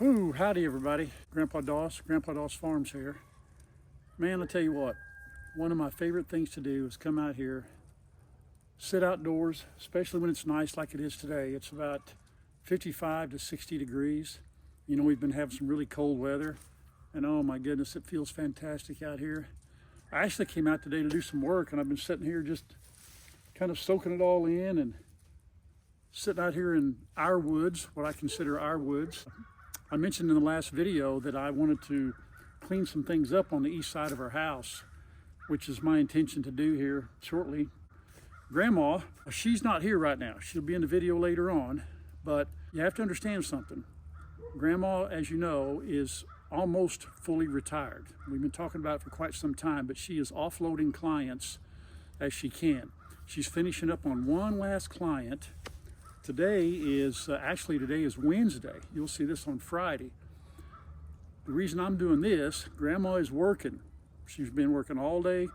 Ooh, howdy everybody. Grandpa Doss Farms here. Man, I tell you what, one of my favorite things to do is come out here, sit outdoors, especially when it's nice like it is today. It's about 55 to 60 degrees. You know, we've been having some really cold weather, and oh my goodness, it feels fantastic out here. I actually came out today to do some work, and I've been sitting here just kind of soaking it all in and sitting out here in our woods, what I consider our woods. I mentioned in the last video that I wanted to clean some things up on the east side of our house, which is my intention to do here shortly. Grandma, she's not here right now. She'll be in the video later on, but you have to understand something. Grandma, as you know, is almost fully retired. We've been talking about it for quite some time, but she is offloading clients as she can. She's finishing up on one last client. Today is Wednesday. You'll see this on Friday. The reason I'm doing this, Grandma is working. She's been working all day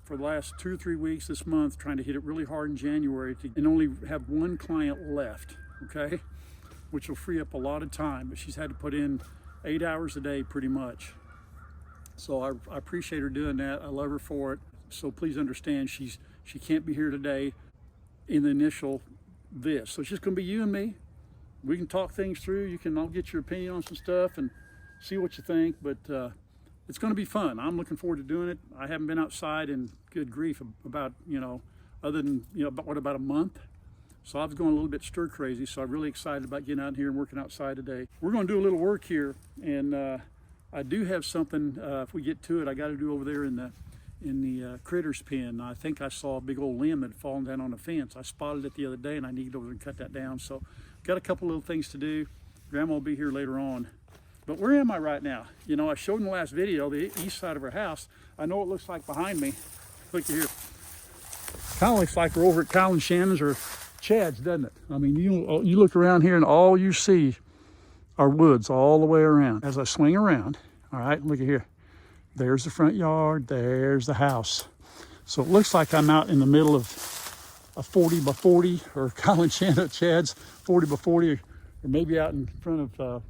for the last 2 or 3 weeks this month, trying to hit it really hard in January and only have one client left, okay? Which will free up a lot of time, but she's had to put in 8 hours a day pretty much. So I appreciate her doing that. I love her for it. So please understand she can't be here today in the initial this. So it's just gonna be you and me. We can talk things through. I'll get your opinion on some stuff and see what you think, but it's gonna be fun. I'm looking forward to doing it. I haven't been outside in good grief about, other than, about a month. So I was going a little bit stir crazy. So I'm really excited about getting out here and working outside today. We're gonna do a little work here, and I do have something, if we get to it, I gotta do over there in the critters pen. I think I saw a big old limb that had fallen down on the fence. I spotted it the other day and I need to go over and cut that down. So got a couple little things to do. Grandma will be here later on. But where am I right now? I showed in the last video the east side of our house. I know what it looks like behind me. Look here. Kind of looks like we're over at Kyle and Shannon's or Chad's, doesn't it? I mean, you look around here and all you see are woods all the way around. As I swing around, all right, look at here. There's the front yard, there's the house. So it looks like I'm out in the middle of a 40 by 40, or Kyle and Shannon Chad's 40 by 40, or maybe out in front of,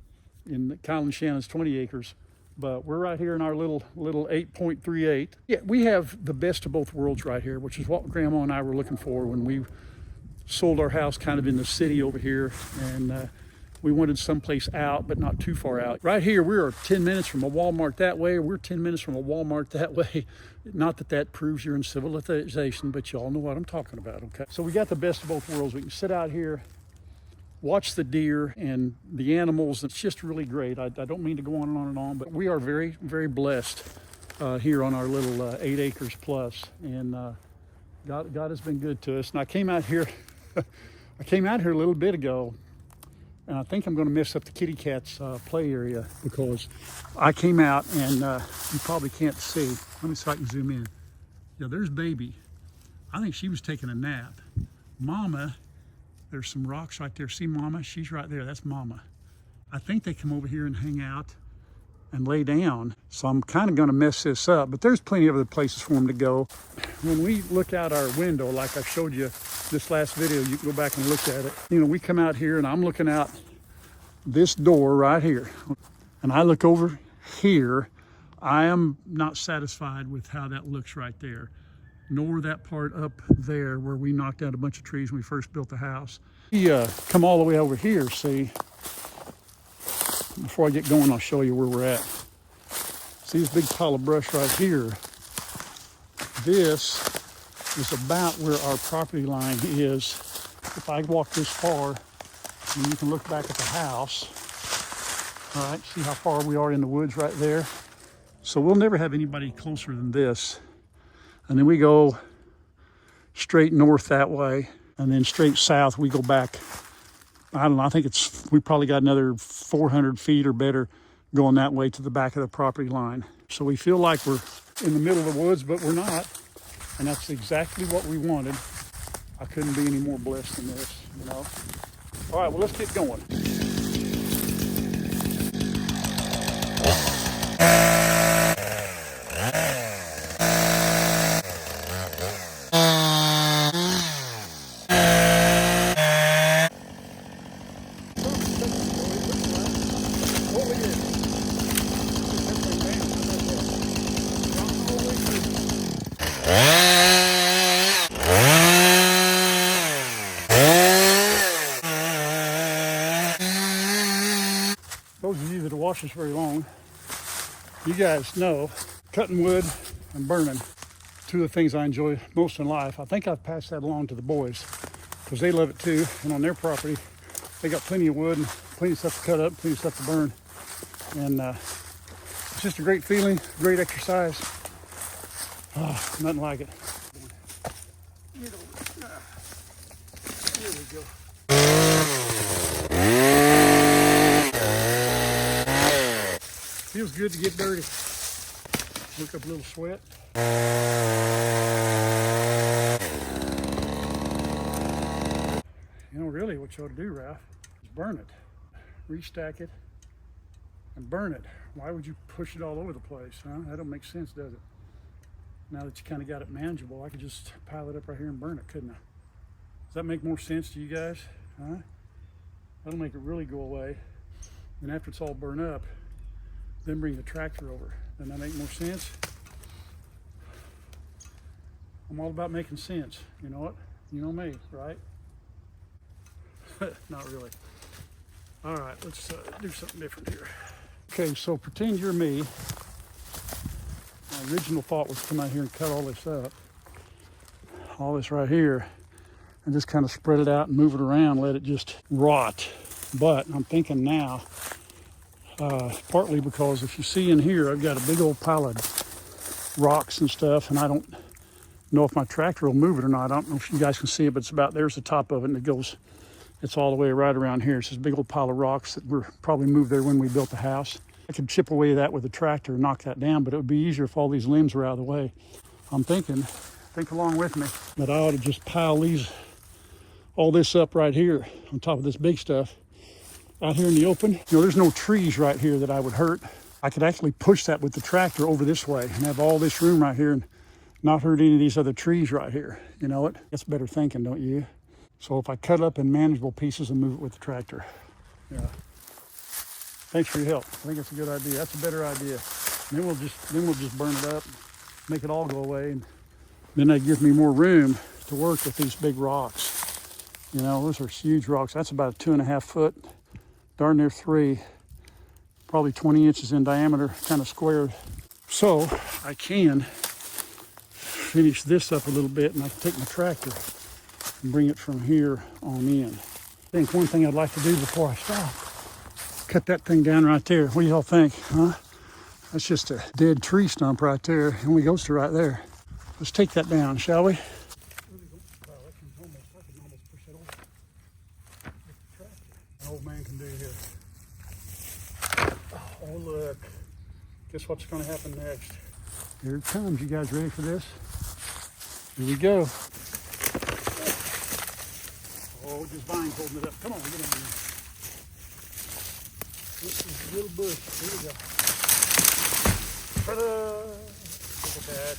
in Kyle and Shannon's 20 acres. But we're right here in our little 8.38. Yeah, we have the best of both worlds right here, which is what Grandma and I were looking for when we sold our house kind of in the city over here. And we wanted someplace out, but not too far out. Right here, we are 10 minutes from a Walmart that way, or we're 10 minutes from a Walmart that way. Not that that proves you're in civilization, but you all know what I'm talking about, okay? So we got the best of both worlds. We can sit out here, watch the deer and the animals. It's just really great. I don't mean to go on and on, but we are very, very blessed here on our little 8 acres plus. And God has been good to us. And I came out here, a little bit ago, and I think I'm going to mess up the kitty cat's play area, because I came out and you probably can't see. Let me see if I can zoom in. Yeah, there's baby. I think she was taking a nap. Mama, there's some rocks right there. See Mama? She's right there. That's Mama. I think they come over here and hang out and lay down. So I'm kind of going to mess this up, but there's plenty of other places for them to go. When we look out our window, like I showed you this last video, you can go back and look at it. We come out here and I'm looking out this door right here. And I look over here. I am not satisfied with how that looks right there, nor that part up there where we knocked down a bunch of trees when we first built the house. We come all the way over here, see. Before I get going, I'll show you where we're at. See this big pile of brush right here? This is about where our property line is. If I walk this far, and you can look back at the house. All right, see how far we are in the woods right there? So we'll never have anybody closer than this. And then we go straight north that way, and then straight south we go back. I don't know, I think we probably got another 400 feet or better going that way to the back of the property line. So we feel like we're in the middle of the woods, but we're not. And that's exactly what we wanted. I couldn't be any more blessed than this, All right, well, let's get going. Those of you that have watched this very long, you guys know cutting wood and burning, two of the things I enjoy most in life. I think I've passed that along to the boys because they love it too. And on their property, they got plenty of wood and plenty of stuff to cut up, plenty of stuff to burn. And it's just a great feeling, great exercise. Oh, nothing like it. Here we go. Feels good to get dirty. Work up a little sweat. You know, really what you ought to do, Ralph, is burn it. Restack it and burn it. Why would you push it all over the place, huh? That don't make sense, does it? Now that you kind of got it manageable, I could just pile it up right here and burn it, couldn't I? Does that make more sense to you guys, huh? That'll make it really go away. And after it's all burned up, then bring the tractor over. Doesn't that make more sense? I'm all about making sense. You know what? You know me, right? Not really. All right, let's do something different here. Okay, so pretend you're me. My original thought was to come out here and cut all this up. All this right here. And just kind of spread it out and move it around, let it just rot. But I'm thinking now, partly because if you see in here, I've got a big old pile of rocks and stuff, and I don't know if my tractor will move it or not. I don't know if you guys can see it, but it's about, there's the top of it, and it goes, it's all the way right around here. It's this big old pile of rocks that were probably moved there when we built the house. I could chip away that with a tractor and knock that down, but it would be easier if all these limbs were out of the way. I'm thinking, think along with me, that I ought to just pile all this up right here on top of this big stuff out here in the open. You know, there's no trees right here that I would hurt. I could actually push that with the tractor over this way and have all this room right here and not hurt any of these other trees right here. You know what? That's better thinking, don't you? So if I cut up in manageable pieces and move it with the tractor. Yeah. Thanks for your help. I think that's a good idea. That's a better idea. And then we'll just burn it up, make it all go away, and then that gives me more room to work with these big rocks. You know, those are huge rocks. That's about a 2.5 foot, darn near 3, probably 20 inches in diameter, kind of squared. So I can finish this up a little bit, and I can take my tractor and bring it from here on in. I think one thing I'd like to do before I stop, cut that thing down right there. What do y'all think, huh? That's just a dead tree stump right there, and we goes to right there. Let's take that down, shall we? An old man can do here. Oh, look. Guess what's going to happen next? Here it comes. You guys ready for this? Here we go. Oh, just vine holding it up. Come on, get in there. This is a little bush. Here we go. Ta-da! Look at that.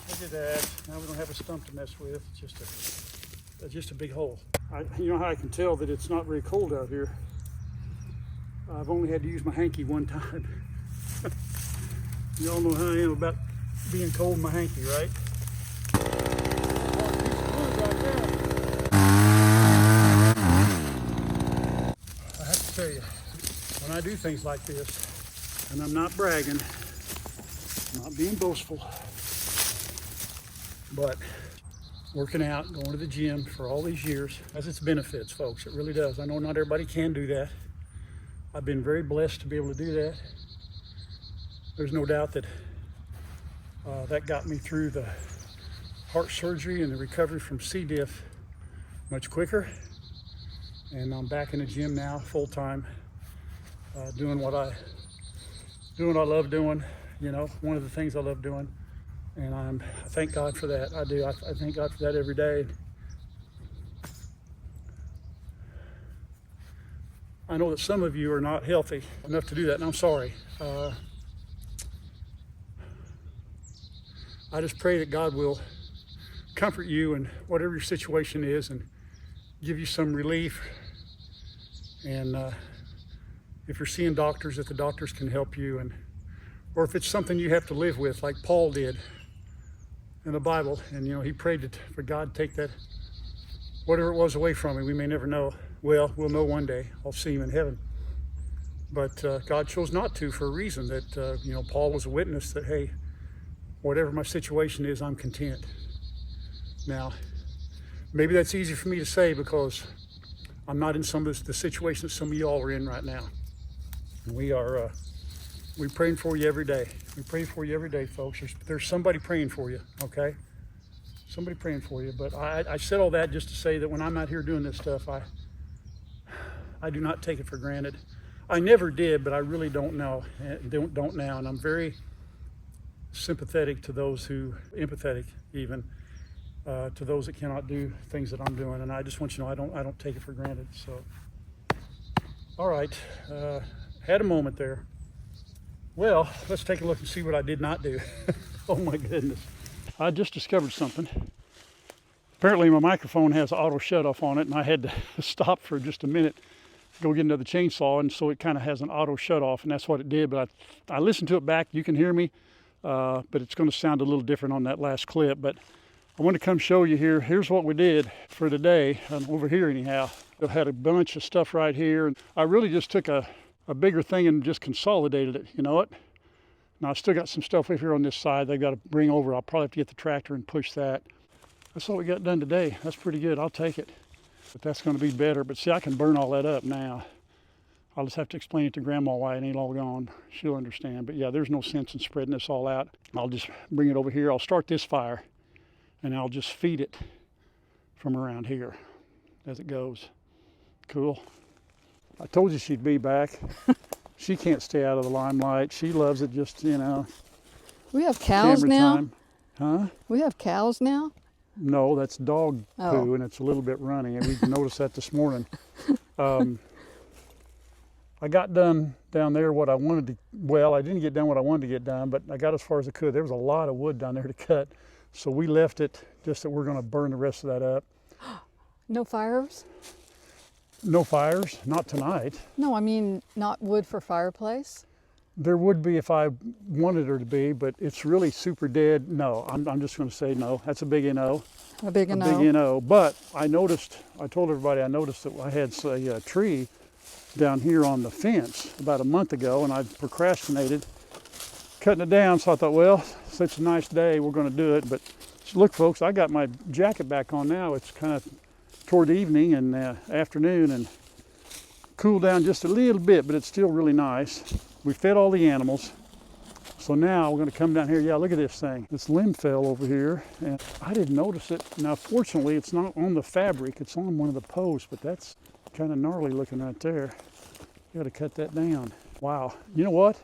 Look at that. Now we don't have a stump to mess with. It's just a big hole. You know how I can tell that it's not very cold out here? I've only had to use my hanky one time. You all know how I am about being cold in my hanky, right? I have to tell you, when I do things like this, and I'm not bragging, I'm not being boastful, but working out, going to the gym for all these years has its benefits, folks. It really does. I know not everybody can do that. I've been very blessed to be able to do that. There's no doubt that that got me through the heart surgery and the recovery from C. diff much quicker. And I'm back in the gym now, full time, doing what I love doing. You know, one of the things I love doing. And I thank God for that. I do. I thank God for that every day. I know that some of you are not healthy enough to do that, and I'm sorry. I just pray that God will comfort you in whatever your situation is and give you some relief. And if you're seeing doctors, that the doctors can help you, or if it's something you have to live with, like Paul did in the Bible, and you know, he prayed for God to take that, whatever it was, away from me. We may never know. Well, we'll know one day. I'll see him in heaven. But God chose not to for a reason that, you know, Paul was a witness that, hey, whatever my situation is, I'm content. Now, maybe that's easy for me to say because I'm not in some of the situations some of y'all are in right now. We're praying for you every day. We pray for you every day, folks. There's somebody praying for you, okay? Somebody praying for you. But I said all that just to say that when I'm out here doing this stuff, I do not take it for granted. I never did, but I really don't know. Don't now, and I'm very sympathetic to those who, empathetic even, to those that cannot do things that I'm doing. And I just want you to know I don't take it for granted. So, all right, had a moment there. Well, let's take a look and see what I did not do. Oh my goodness. I just discovered something. Apparently my microphone has auto shut off on it, and I had to stop for just a minute to go get another chainsaw, and so it kind of has an auto shut off, and that's what it did. But I listened to it back. You can hear me, but it's going to sound a little different on that last clip. But I want to come show you here. Here's what we did for today, over here anyhow. I had a bunch of stuff right here, and I really just took a bigger thing and just consolidated it, you know what? Now I still got some stuff over here on this side they got to bring over. I'll probably have to get the tractor and push that. That's all we got done today. That's pretty good. I'll take it. But that's going to be better. But see, I can burn all that up now. I'll just have to explain it to Grandma why it ain't all gone. She'll understand. But yeah, there's no sense in spreading this all out. I'll just bring it over here. I'll start this fire, and I'll just feed it from around here as it goes. Cool. I told you she'd be back. She can't stay out of the limelight. She loves it just, you know. We have cows now? Time. Huh? We have cows now? No, that's dog poo, and it's a little bit runny, and we noticed that this morning. I got done down there what I wanted to, well, I didn't get done what I wanted to get done, but I got as far as I could. There was a lot of wood down there to cut, so we left it just that we're going to burn the rest of that up. No fires? No fires, not tonight. No, I mean not wood for fireplace. There would be if I wanted her to be, but it's really super dead. No, I'm just going to say no. That's a big no. A big no. A big no. But I noticed, I told everybody I noticed that I had a tree down here on the fence about a month ago, and I procrastinated cutting it down. So I thought, well, such a nice day, we're going to do it. But look, folks, I got my jacket back on now. It's kind of toward the evening and afternoon, and cooled down just a little bit, but it's still really nice. We fed all the animals, so now we're going to come down here. Yeah, look at this thing. This limb fell over here, and I didn't notice it. Now, fortunately, it's not on the fabric. It's on one of the posts, but that's kind of gnarly looking right there. You got to cut that down. Wow. You know what?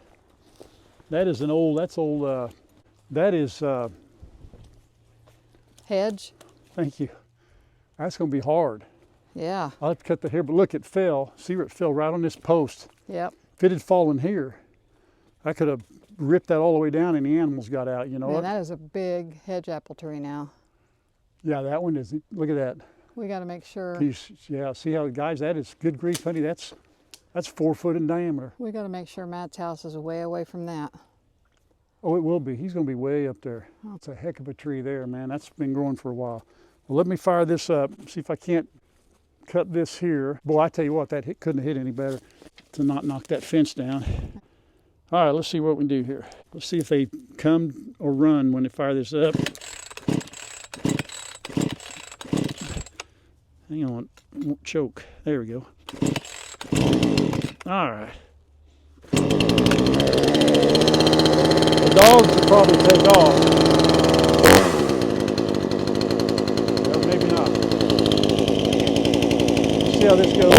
That is an old. That is. Hedge. Thank you. That's going to be hard. Yeah. I'll have to cut the hair, but look, it fell. See where it fell? Right on this post. Yep. If it had fallen here, I could have ripped that all the way down and the animals got out, you know. Man, that is a big hedge apple tree now. Yeah, that one is, look at that. We got to make sure. Yeah, see how, guys, that is, good grief, honey, that's 4 foot in diameter. We got to make sure Matt's house is way away from that. Oh, it will be. He's going to be way up there. Oh. It's a heck of a tree there, man. That's been growing for a while. Well, let me fire this up, see if I can't cut this here. Boy, I tell you what, that couldn't have hit any better to not knock that fence down. All right, let's see what we can do here. Let's see if they come or run when they fire this up. Hang on, it won't choke. There we go. All right. The dogs will probably take off. Maybe not. See how this goes.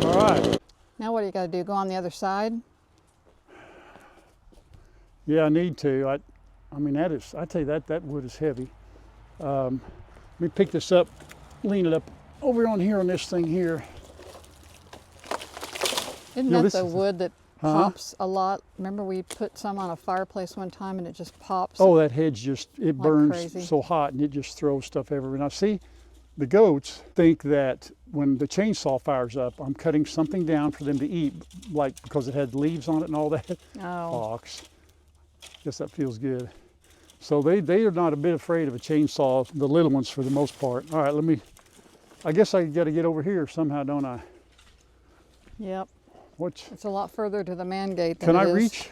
All right. Now what do you got to do? Go on the other side? Yeah, I need to. I mean, I tell you that wood is heavy. Let me pick this up, lean it up over on here on this thing here. Isn't that the wood that pops a lot? Remember we put some on a fireplace one time and it just pops? Oh, that hedge it burns crazy. So hot and it just throws stuff everywhere. Now see, the goats think that when the chainsaw fires up, I'm cutting something down for them to eat, like because it had leaves on it and all that. Oh. Ox. Guess that feels good. So they are not a bit afraid of a chainsaw, the little ones for the most part. All right, let me I guess I got to get over here somehow, don't I? Yep. What's? It's a lot further to the man gate than Can it I is. reach?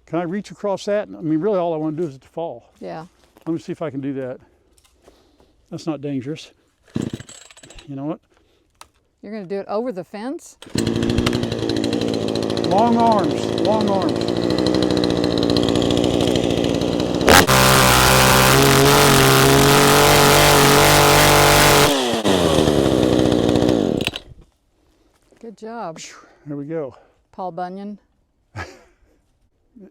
Can I reach across that? I mean, really, all I want to do is to fall. Yeah. Let me see if I can do that. That's not dangerous. You know what? You're going to do it over the fence? Long arms, long arms. Good job. There we go. Paul Bunyan. Man,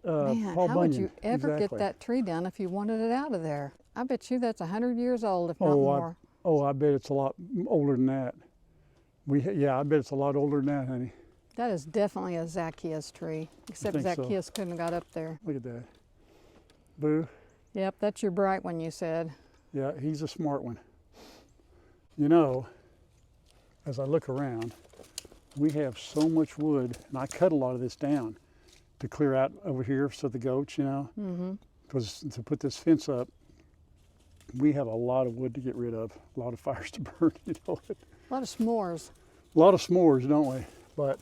Paul how Bunyan. would you ever exactly. get that tree down if you wanted it out of there? I bet you that's 100 years old, if not more. I bet it's a lot older than that. Yeah, I bet it's a lot older than that, honey. That is definitely a Zacchaeus tree, except think so. Zacchaeus couldn't have got up there. Look at that. Boo. Yep, that's your bright one you said. Yeah, he's a smart one. You know, as I look around, we have so much wood, and I cut a lot of this down to clear out over here so the goats, you know, because to put this fence up, we have a lot of wood to get rid of, a lot of fires to burn, you know. A lot of s'mores. A lot of s'mores, don't we? But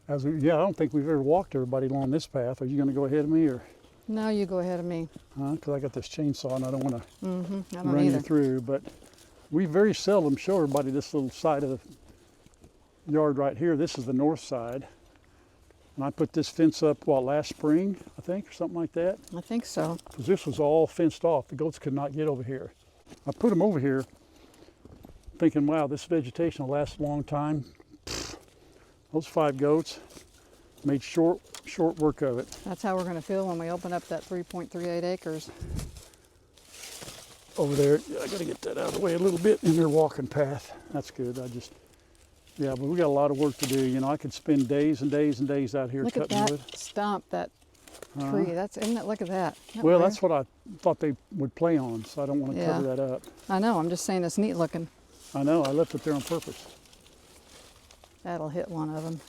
I don't think we've ever walked everybody along this path. Are you going to go ahead of me, or? No, you go ahead of me. Because I got this chainsaw and I don't want to I don't run either. you through. But we very seldom show everybody this little side of the yard right here. This is the north side. And I put this fence up, last spring, I think, or something like that. I think so. Because this was all fenced off. The goats could not get over here. I put them over here thinking, wow, this vegetation will last a long time. Those 5 goats made short work of it. That's how we're going to feel when we open up that 3.38 acres. Over there, I got to get that out of the way a little bit in their walking path. That's good. Yeah, but we got a lot of work to do. You know, I could spend days and days and days out here Look at cutting that wood. stump, that tree. Look at that. Isn't that Well, rare? that's what I thought they would play on, so I don't want to Yeah. cover that up. I know, I'm just saying it's neat looking. I know, I left it there on purpose. That'll hit one of them.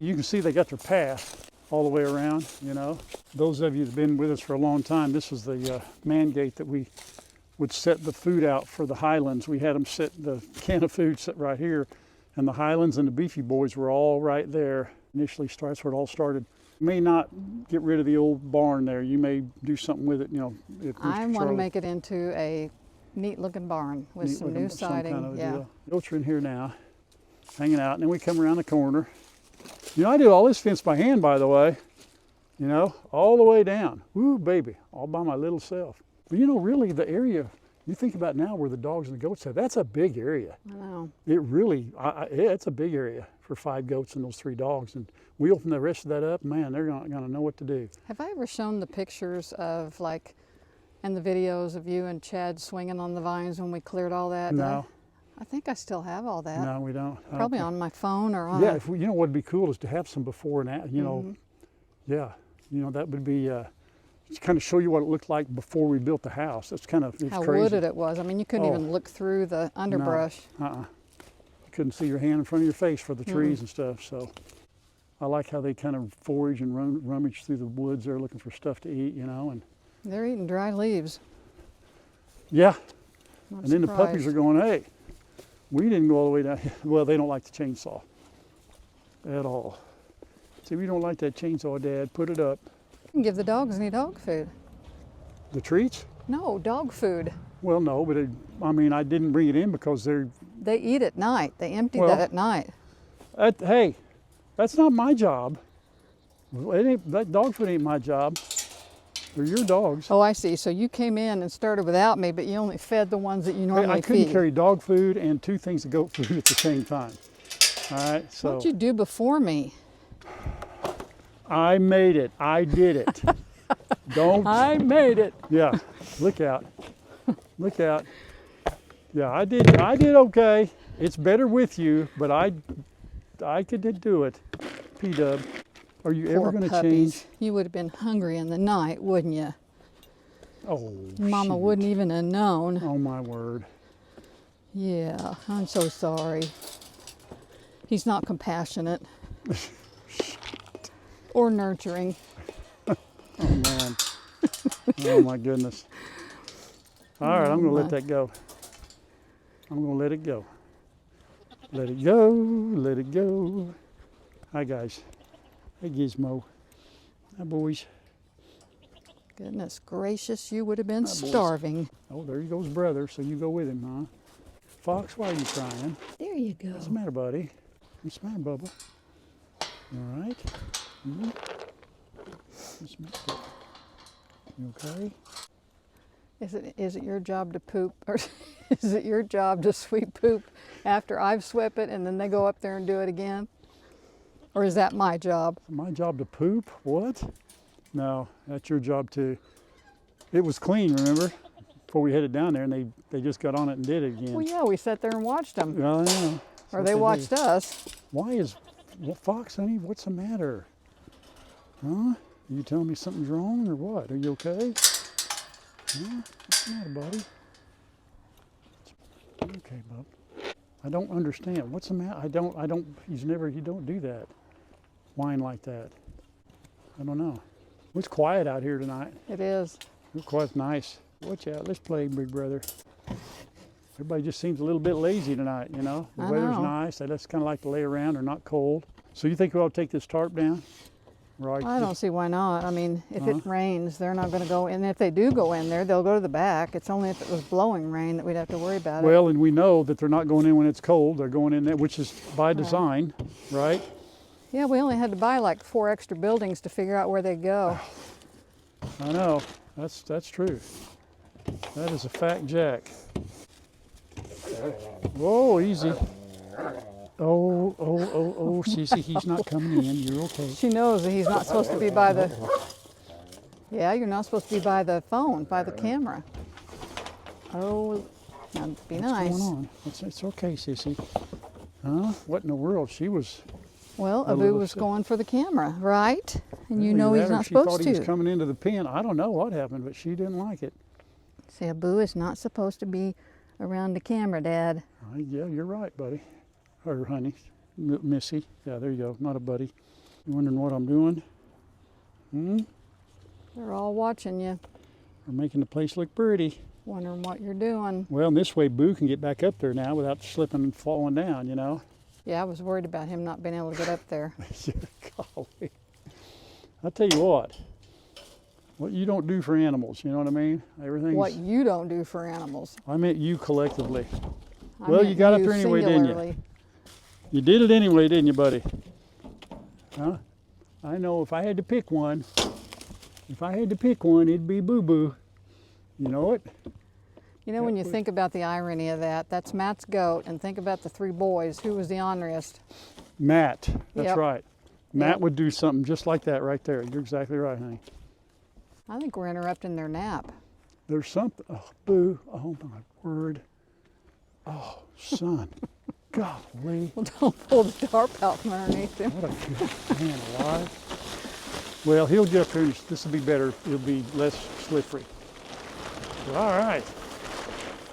You can see they got their path all the way around, you know. Those of you that have been with us for a long time, this was the man gate that we would set the food out for the Highlands. We had them set the can of food set right here, and the Highlands and the Beefy Boys were all right there. Initially, that's where it all started. You may not get rid of the old barn there. You may do something with it, you know. If I Mr. want to Charlie- make it into a neat looking barn with some neat-looking- new siding. kind of a Yeah. deal. Goats are in here now, hanging out, and then we come around the corner. You know, I do all this fence by hand, by the way. You know, all the way down. Woo, baby, all by my little self. But you know, really, the area you think about now where the dogs and the goats are, that's a big area. I know. It really, it's a big area for 5 goats and those 3 dogs. And we open the rest of that up, man, they're going to know what to do. Have I ever shown the pictures of and the videos of you and Chad swinging on the vines when we cleared all that? No. I think I still have all that. No, we don't. I don't Probably think- on my phone or on. Yeah, if we, you know what would be cool is to have some before and after, you know. Yeah, you know, that would be, to kind of show you what it looked like before we built the house. It's how crazy. wooded it was. I mean, you couldn't Oh. even look through the underbrush. You couldn't see your hand in front of your face for the trees and stuff. So I like how they kind of forage and rummage through the woods there looking for stuff to eat, you know. And They're eating dry leaves. yeah, Not and then the puppies are going, hey, we didn't go all the way down here. Well, they don't like the chainsaw at all. See, we don't like that chainsaw, Dad. Put it up. You can give the dogs any dog food. The treats? No, dog food. Well, no, but I didn't bring it in because They eat at night. They empty Well- that at night. hey, that's not my job. That dog food ain't my job. They're your dogs. Oh, I see. So you came in and started without me, but you only fed the ones that you Hey, normally I couldn't feed. carry dog food and 2 things of goat food at the same time. All right, so What'd you do before me? I made it. I did it. Don't. I made it. Yeah, look out. Look out. Yeah, I did okay. It's better with you, but I could do it. P-Dub, are you ever Poor going to puppies. change? You would have been hungry in the night, wouldn't you? Oh, Mama shoot. wouldn't even have known. Oh, my word. Yeah, I'm so sorry. He's not compassionate or nurturing. Oh, man. Oh, my goodness. All right, I'm gonna let that go. I'm gonna let it go. Let it go, let it go. Hi guys. Hey Gizmo. Hi boys. Goodness gracious, you would have been Hi, boys. starving. Oh, there you goes brother, so you go with him, huh? Fox, why are you crying? There you go. What's the matter, buddy? What's the matter, Bubba? You all right? Mm-hmm. What's the matter? You okay? Is it your job to poop, or is it your job to sweep poop after I've swept it and then they go up there and do it again? Or is that my job? My job to poop? What? No, that's your job too. It was clean, remember? Before we headed down there, and they just got on it and did it again. Well, yeah, we sat there and watched them. Well, I know. Or they watched us. Why is Fox, honey? What's the matter? Huh? Are you telling me something's wrong or what? Are you okay? Huh? What's the matter, buddy? Okay, bub. I don't understand. What's the matter? You don't do that. Whine like that. I don't know. It's quiet out here tonight. It is. It's quite nice. Watch out. Let's play, big brother. Everybody just seems a little bit lazy tonight, you know? The weather's nice. They just kind of like to lay around. They're not cold. So you think we ought to take this tarp down? Right. I don't see why not. I mean, if it rains, they're not going to go in. If they do go in there, they'll go to the back. It's only if it was blowing rain that we'd have to worry about it. Well, and we know that they're not going in when it's cold. They're going in there, which is by design, right? Yeah, we only had to buy like 4 extra buildings to figure out where they go. I know. That's true. That is a fact, Jack. Whoa, easy. Oh, Sissy, he's not coming in. You're okay. She knows that he's not supposed to be by the... Yeah, you're not supposed to be by the phone, by the camera. Oh, now be nice. What's going on? It's okay, Sissy. Huh? What in the world? She was... Well, Abu was going for the camera, right? And you know he's not supposed to. She thought he was coming into the pen. I don't know what happened, but she didn't like it. See, Abu is not supposed to be around the camera, Dad. Yeah, you're right, buddy. Or honey. Missy. Yeah, there you go. Not a buddy. You wondering what I'm doing? They're all watching you. We're making the place look pretty. Wondering what you're doing. Well, this way Boo can get back up there now without slipping and falling down, you know? Yeah, I was worried about him not being able to get up there. Golly. I'll tell you what you don't do for animals, you know what I mean? Everything's... What you don't do for animals. I meant you collectively. Well, you got up there anyway, didn't you? You did it anyway, didn't you, buddy? Huh? I know if I had to pick one, it'd be Boo Boo. You know it? You know, when you think about the irony of that, that's Matt's goat, and think about the 3 boys. Who was the honoriest? Matt. That's right. Matt Yep. would do something just like that right there. You're exactly right, honey. I think we're interrupting their nap. There's something. Oh, Boo. Oh, my word. Oh, son. Golly. Well, don't pull the tarp out from underneath him. What a good man alive. Well, he'll get up there and this will be better. It'll be less slippery. All right.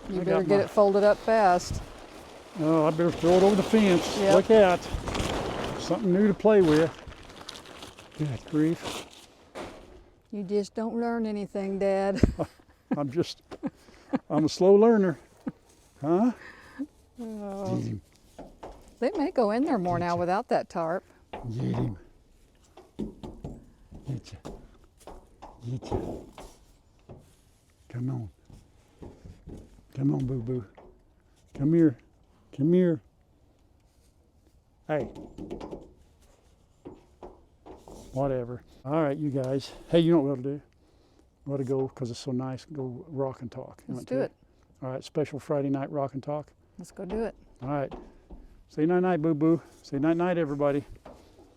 You better get it folded up fast. Oh, I better throw it over the fence. Yep. Look out. Something new to play with. Good grief. You just don't learn anything, Dad. I'm a slow learner. Huh? Oh. Get him. They may go in there more now without that tarp. Get him. Get you. Get you. Come on. Come on, Boo Boo. Come here. Come here. Hey. Whatever. All right, you guys. Hey, you know what we'll do? We ought to go, because it's so nice, go rock and talk. Let's do it. All right, special Friday night rock and talk. Let's go do it. All right. Say night-night, Boo Boo. Say night-night, everybody.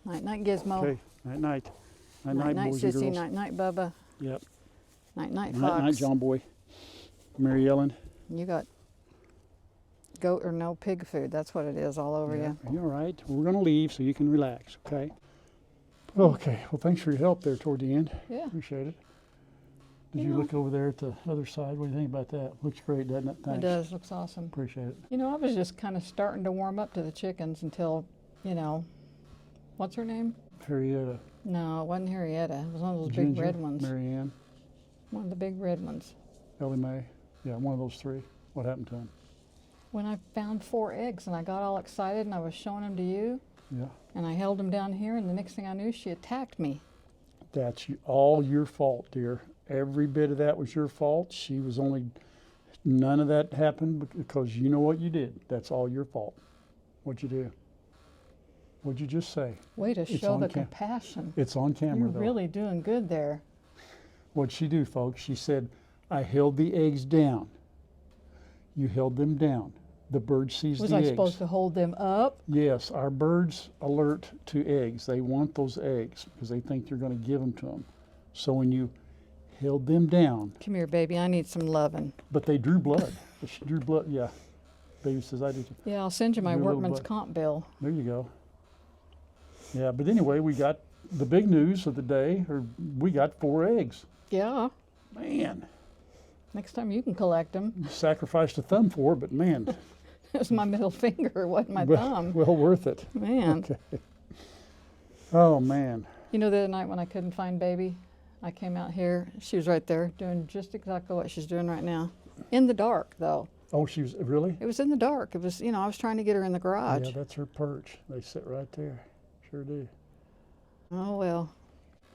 Night-night, Gizmo. Okay, night-night. Night-night, boys and Sissy. girls. Night-night, Bubba. Yep. Night-night, Fox. Night-night, John Boy. Mary Ellen. You got goat or no pig food. That's what it is all over you. You're all right. We're going to leave so you can relax, okay? Okay. Well, thanks for your help there toward the end. Yeah. Appreciate it. Did you look over there at the other side? What do you think about that? Looks great, doesn't it? Thanks. It does. Looks awesome. Appreciate it. You know, I was just kind of starting to warm up to the chickens until, you know, what's her name? Harrietta. No, it wasn't Harrietta. It was one of those Ginger, big red ones. Mary Ann. One of the big red ones. Ellie Mae. Yeah, one of those three. What happened to him? When I found 4 eggs and I got all excited and I was showing them to you, Yeah. and I held them down here, and the next thing I knew, she attacked me. That's all your fault, dear. Every bit of that was your fault. She was only, none of that happened because you know what you did. That's all your fault. What'd you do? What'd you just say? Way to It's show on the cam- compassion. It's on camera, You're though. really doing good there. What'd she do, folks? She said, I held the eggs down. You held them down. The bird sees Was the I eggs. supposed to hold them up? Yes, our birds alert to eggs. They want those eggs because they think you're going to give them to them. So when you held them down, Come here, baby. I need some loving. but they drew blood. She drew blood, yeah. Baby says, I do too. Yeah, I'll send you my Your little workman's butt. comp bill. There you go. Yeah, but anyway, we got the big news of the day, or we got 4 eggs. Yeah. Man, Next time you can collect them. you sacrificed a thumb for it, but man, It was my middle finger. It wasn't my well, thumb. well worth it. Man. Okay. Oh, man. You know, the other night when I couldn't find baby, I came out here. She was right there doing just exactly what she's doing right now. In the dark, though. Oh, she was, really? It was in the dark. It was, I was trying to get her in the garage. Yeah, that's her perch. They sit right there. Sure do. Oh, well.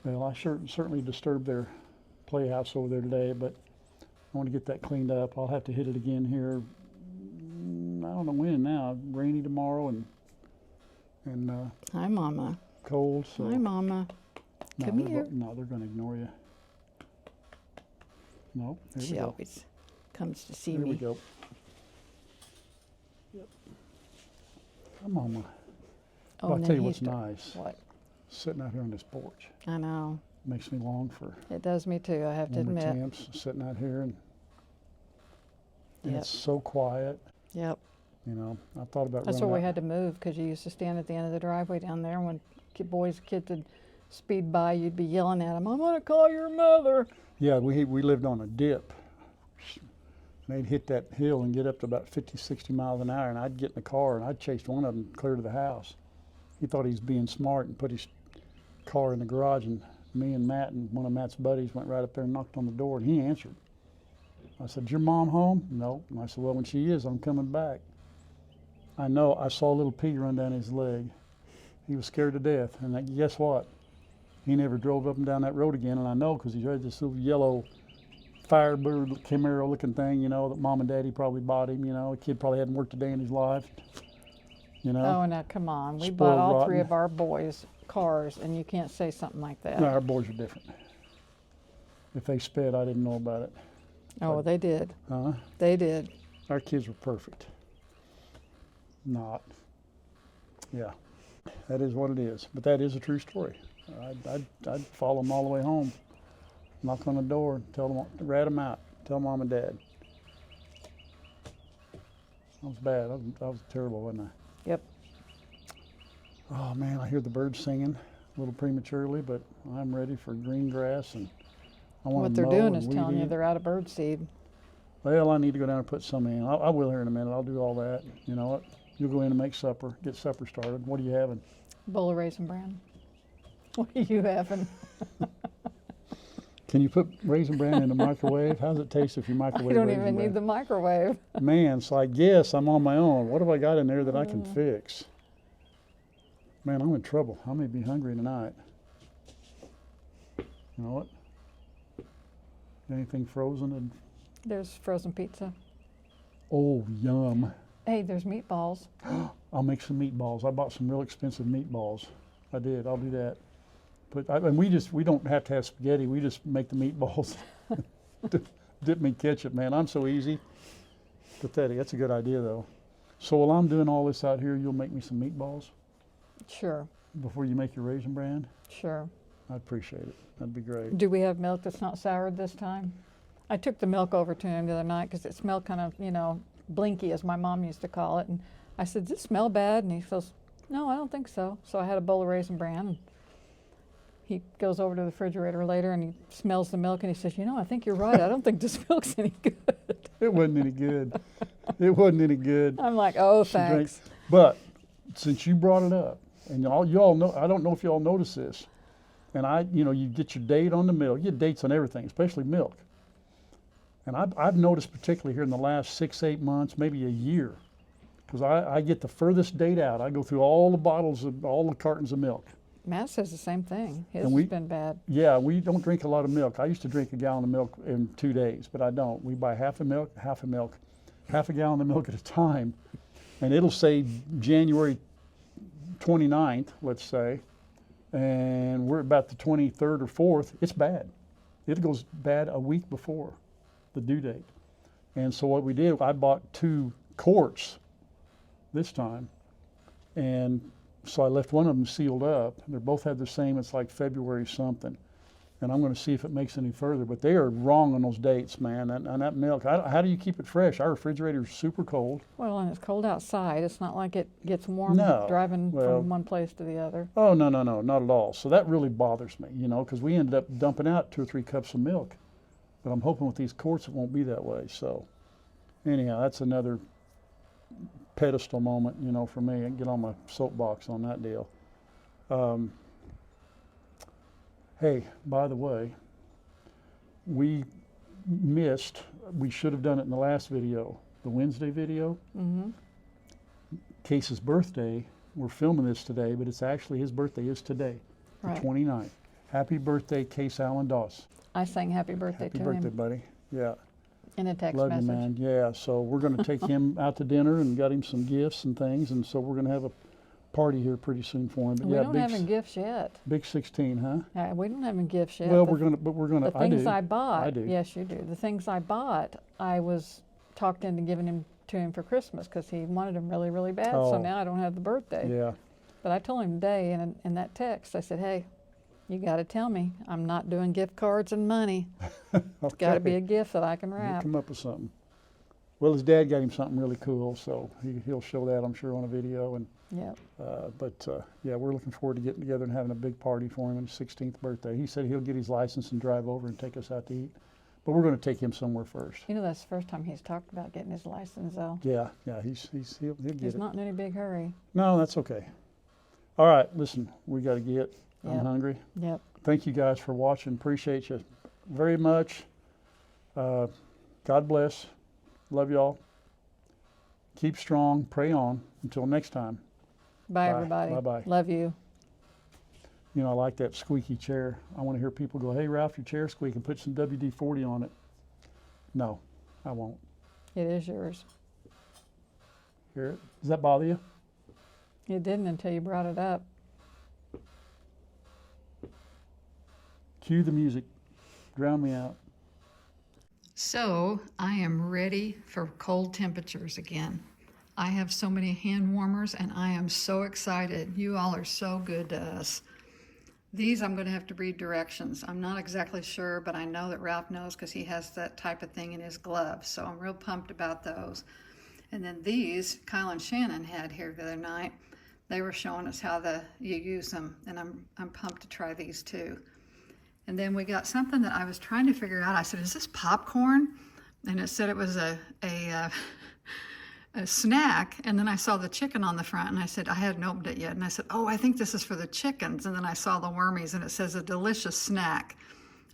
Well, I certainly disturbed their playhouse over there today, but I want to get that cleaned up. I'll have to hit it again here. I don't know when now. Rainy tomorrow and Hi, Mama. cold. So Hi, Mama. no, Come they're here. No, they're going to ignore you. No, there She we go. always comes to see There we me. go. Yep. Come on, Ma. Oh, I'll and tell then you he what's start- nice. What? Sitting out here on this porch I know. makes me long for It does me too, I have to warmer admit. temps. Sitting out here and Yep. it's so quiet. Yep. You know, I thought about That's running why we out. had to move, because you used to stand at the end of the driveway down there. When kids would speed by, you'd be yelling at them, I'm going to call your mother. Yeah, we lived on a dip. And they'd hit that hill and get up to about 50, 60 miles an hour, and I'd get in the car and I'd chase one of them clear to the house. He thought he was being smart and put his car in the garage, and me and Matt and one of Matt's buddies went right up there and knocked on the door, and he answered. I said, your mom home? No. And I said, well, when she is, I'm coming back. I know, I saw a little pea run down his leg. He was scared to death, and guess what? He never drove up and down that road again, and I know because he had this little yellow Firebird Camaro looking thing, that mom and daddy probably bought him, the kid probably hadn't worked a day in his life, Oh, now come on. We Spoiled bought all 3 rotten. of our boys cars, and you can't say something like that. No, our boys are different. If they sped, I didn't know about it. Oh, they did. Huh? They did. Our kids were perfect. Not. Yeah, that is what it is. But that is a true story. I'd follow them all the way home, knock on the door, tell them, rat them out, tell mom and dad. That was bad. I was terrible, wasn't I? Yep. Oh man, I hear the birds singing a little prematurely, but I'm ready for green grass, and I want What to they're mow doing and is weed telling you eat. they're out of bird seed. Well, I need to go down and put some in. I will here in a minute. I'll do all that. You know what? You'll go in and make supper, get supper started. What are you having? Bowl of Raisin Bran. What are you having? Can you put Raisin Bran in the microwave? How does it taste if you I microwave don't Raisin even Bran? need the microwave. Man, it's like, yes, I'm on my own. What have I got in there that I can fix? Man, I'm in trouble. I may be hungry tonight. You know what? Anything frozen? And There's frozen pizza. oh, yum. Hey, there's meatballs. I'll make some meatballs. I bought some real expensive meatballs. I did. I'll do that. And we don't have to have spaghetti. We just make the meatballs. Dip me in ketchup, man. I'm so easy. Pathetic. That's a good idea, though. So while I'm doing all this out here, you'll make me some meatballs Sure, before you make your Raisin Bran? sure. I'd appreciate it. That'd be great. Do we have milk that's not soured this time? I took the milk over to him the other night because it smelled kind of, blinky, as my mom used to call it. And I said, does it smell bad? And he goes, no, I don't think so. So I had a bowl of Raisin Bran. And he goes over to the refrigerator later and he smells the milk and he says, I think you're right. I don't think this milk's any good. It wasn't any good. It wasn't any good. I'm like, oh, She drank- thanks. But since you brought it up, and you all know, I don't know if you all notice this, and you get your date on the milk. You get dates on everything, especially milk. And I've noticed particularly here in the last 6, 8 months, maybe a year, because I get the furthest date out. I go through all the bottles of all the cartons of milk. Matt says the same thing. His And has been bad. Yeah, we don't drink a lot of milk. I used to drink a gallon of milk in 2 days, but I don't. We buy half a gallon of milk at a time, and it'll say January 29th, let's say, and we're about the 23rd or 4th. It's bad. It goes bad a week before the due date. And so what we did, I bought 2 quarts this time, and so I left one of them sealed up. They both had the same, it's like February something. And I'm going to see if it makes any further. But they are wrong on those dates, man. And that milk, how do you keep it fresh? Our refrigerator is super cold. Well, and it's cold outside. It's not like it gets warm driving from one place to the other. Oh, no, not at all. So that really bothers me, you know, because we ended up dumping out 2 or 3 cups of milk. But I'm hoping with these quarts it won't be that way. So anyhow, that's another pedestal moment, you know, for me. I can get on my soapbox on that deal. Hey, by the way, we should have done it in the last video, the Wednesday video. Mm-hmm. Case's birthday, we're filming this today, but it's actually his birthday is today, Right. the 29th. Happy birthday, Case Allen Doss. I sang happy birthday Happy to birthday, him buddy. Yeah. in a text Love message. you, man. Yeah, so we're going to take him out to dinner and got him some gifts and things, and so we're going to have a party here pretty soon for him. But We yeah, don't have any gifts yet. big 16, huh? We don't have any gifts yet. Well, The- we're gonna. The I things do. I bought, I do. yes, you do. The things I bought, I was talked into giving him to him for Christmas because he wanted them really, really bad. So Oh. now I don't have the birthday. Yeah. But I told him today in that text, I said, hey, you got to tell me I'm not doing gift cards and money. It's got to be a gift that I can We'll wrap. come up with something. Well, his dad got him something really cool, so he'll show that, I'm sure, on a video. And Yep. yeah, we're looking forward to getting together and having a big party for him on his 16th birthday. He said he'll get his license and drive over and take us out to eat. But we're going to take him somewhere first. You know, that's the first time he's talked about getting his license, though. Yeah, he'll get He's it. not in any big hurry. No, that's okay. All right, listen, we got to get. I'm Yep. hungry. Yep. Thank you guys for watching. Appreciate you very much. God bless. Love y'all. Keep strong. Pray on. Until next time. Bye, Bye. everybody. Bye-bye. Love you. You know, I like that squeaky chair. I want to hear people go, hey, Ralph, your chair's squeaking. Put some WD-40 on it. No, I won't. It is yours. Hear it? Does that bother you? It didn't until you brought it up. Cue the music. Drown me out. So I am ready for cold temperatures again. I have so many hand warmers and I am so excited. You all are so good to us. These I'm going to have to read directions. I'm not exactly sure, but I know that Ralph knows because he has that type of thing in his gloves. So I'm real pumped about those. And then these, Kyle and Shannon had here the other night. They were showing us how you use them, and I'm pumped to try these too. And then we got something that I was trying to figure out. I said, is this popcorn? And it said it was a snack. And then I saw the chicken on the front, and I said, I hadn't opened it yet. And I said, oh, I think this is for the chickens. And then I saw the wormies, and it says a delicious snack.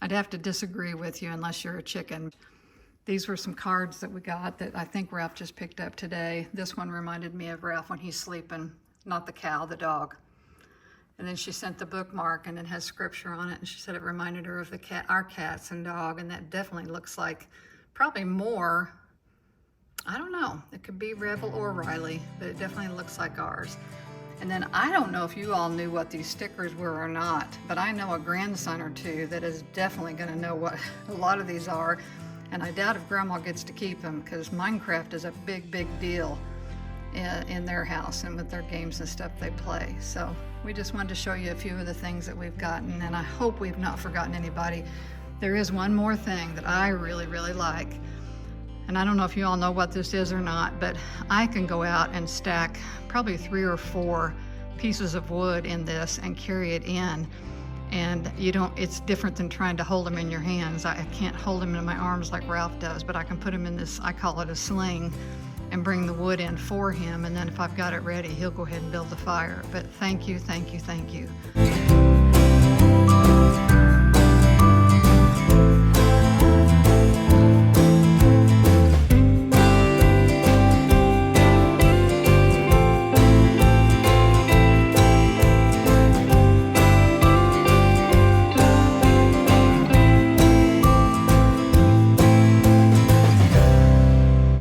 I'd have to disagree with you unless you're a chicken. These were some cards that we got that I think Ralph just picked up today. This one reminded me of Ralph when he's sleeping, not the cow, the dog. And then she sent the bookmark, and it has scripture on it, and she said it reminded her of our cats and dog, and that definitely looks like probably more, I don't know, it could be Rebel or Riley, but it definitely looks like ours. And then I don't know if you all knew what these stickers were or not, but I know a grandson or two that is definitely going to know what a lot of these are, and I doubt if Grandma gets to keep them because Minecraft is a big, big deal in their house and with their games and stuff they play. So we just wanted to show you a few of the things that we've gotten, and I hope we've not forgotten anybody. There is one more thing that I really, really like, and I don't know if you all know what this is or not, but I can go out and stack probably 3 or 4 pieces of wood in this and carry it in, and it's different than trying to hold them in your hands. I can't hold them in my arms like Ralph does, but I can put them in this, I call it a sling, and bring the wood in for him, and then if I've got it ready, he'll go ahead and build the fire. But thank you, thank you, thank you.